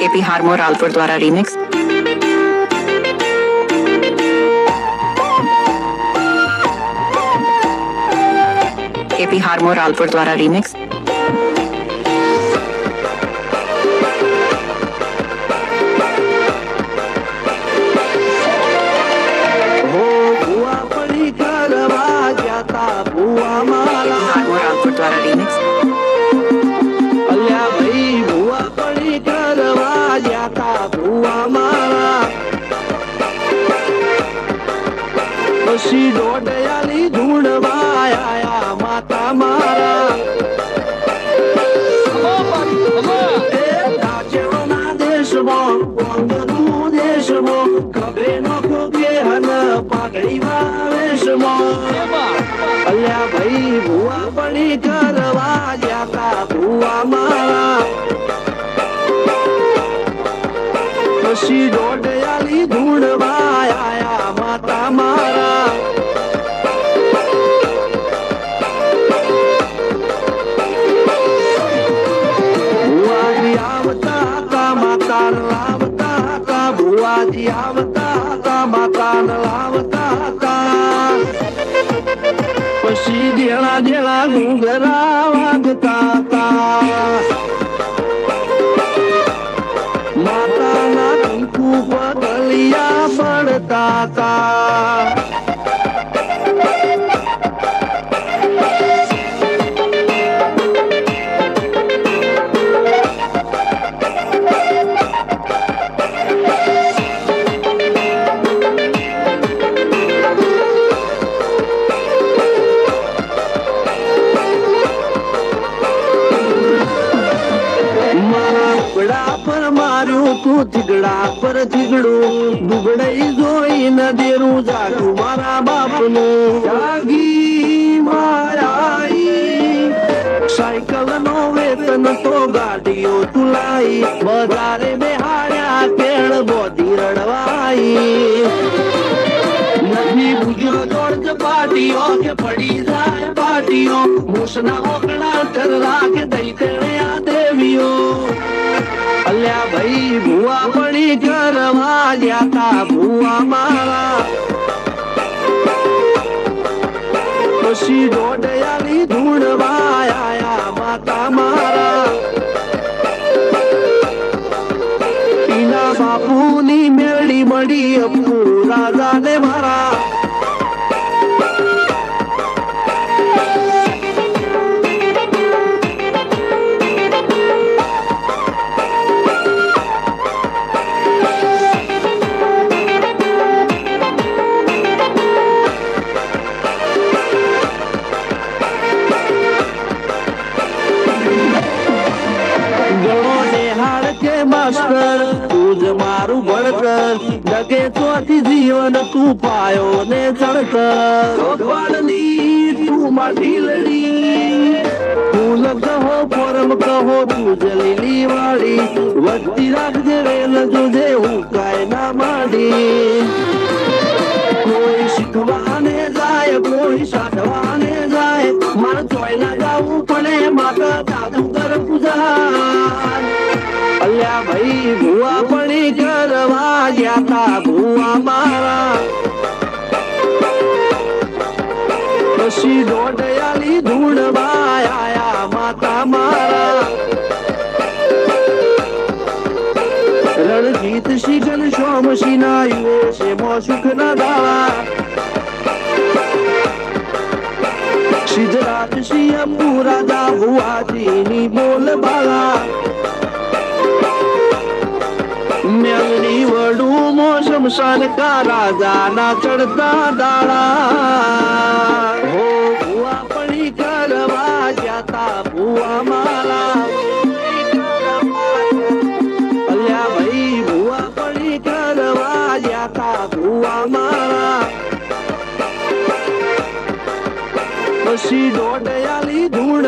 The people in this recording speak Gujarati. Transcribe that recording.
केपी हार्मोर रालपुर द्वारा रीमिक्स। केपी हार्मोर रालपुर द्वारा रीमिक्स। हार्मोर रालपुर द्वारा रीमिक्स। अल्या भाई भुआ पड़ी करवा जाता भुआ मारा पशी डोडयाली ढूंढवा आया माता मारा राजेवना देशમાં બોંગનું દેશમાં ખબે નખો કે હન પાઘડી વાવેશમાં અલ્યા ભાઈ ભુવા પડી કરવા જાતા ભુવા મારા પછી ડોડયાલી ધૂણવા આયા માતા મારા ભુવાજી આવતા હતા માતા લાવતા હતા ભુવાજી આવતા હતા માતા લાવતા હતા પછી જેળા જેળા ઘૂંઘરા વાગતા હતા માતાના કંકુ પગલિયા પડતા હતા તું થીગડા પર થીગડું દુબડાઈ જોઈ ન દેરું જાગું મારા બાપનું જાગી મારાઈ સાયકલ નો વેતન તો ગાડીઓ તુલાઈ બજારે બેહાડ્યા કેળ બોધી રડવાઈ નથી બુજો દોડ પાટીઓ કે પડી જાય પાટીઓ મૂસના ઓકડા કર રાખે દઈ તેણ્યા દેવીઓ અલ્યા ભાઈ ભુવા પડી કરવા જાતા ભુવા મારા પછી ડોડયાલી ધૂણવા આયા માતા મારા પીના બાપુની મેળી મળી અપુ રાજાને મારા તું જ મારું ભણતર જગે ચોથી જીવન તું પાયો ને ચડકર તું માટી લડી તું કહો પરમ કહો તું જલીલી વાળી વચ્ચી રાખજે વેલ જોજે હું કાય ના માંડી કોઈ શીખવાને જાય કોઈ સાધવાને જાય મારે ચોય ના જાવું પડે માતા દાદુ કર પૂજા અલ્યા ભાઈ ભુવા પડી કરવા જાતા ભુવા મારા પછી ડોડયાલી ધૂણવા આયા માતા મારા રણજીત શિખન સોમશી ના યુએ મો સુખ ના દાળા સિદ્ધરાજ સિંહ પુરાદા ભુવાજી ની બોલ બાળા મેલની વડું મોસમ સરકા રાજા ના ચડતા દાડા હો ભુવા પડી કરવા જાતા ભુવા મારા અલ્યા ભાઈ ભુવા પડી કરવા જાતા ભુવા મારા પછી ડોડયાલી ધૂણ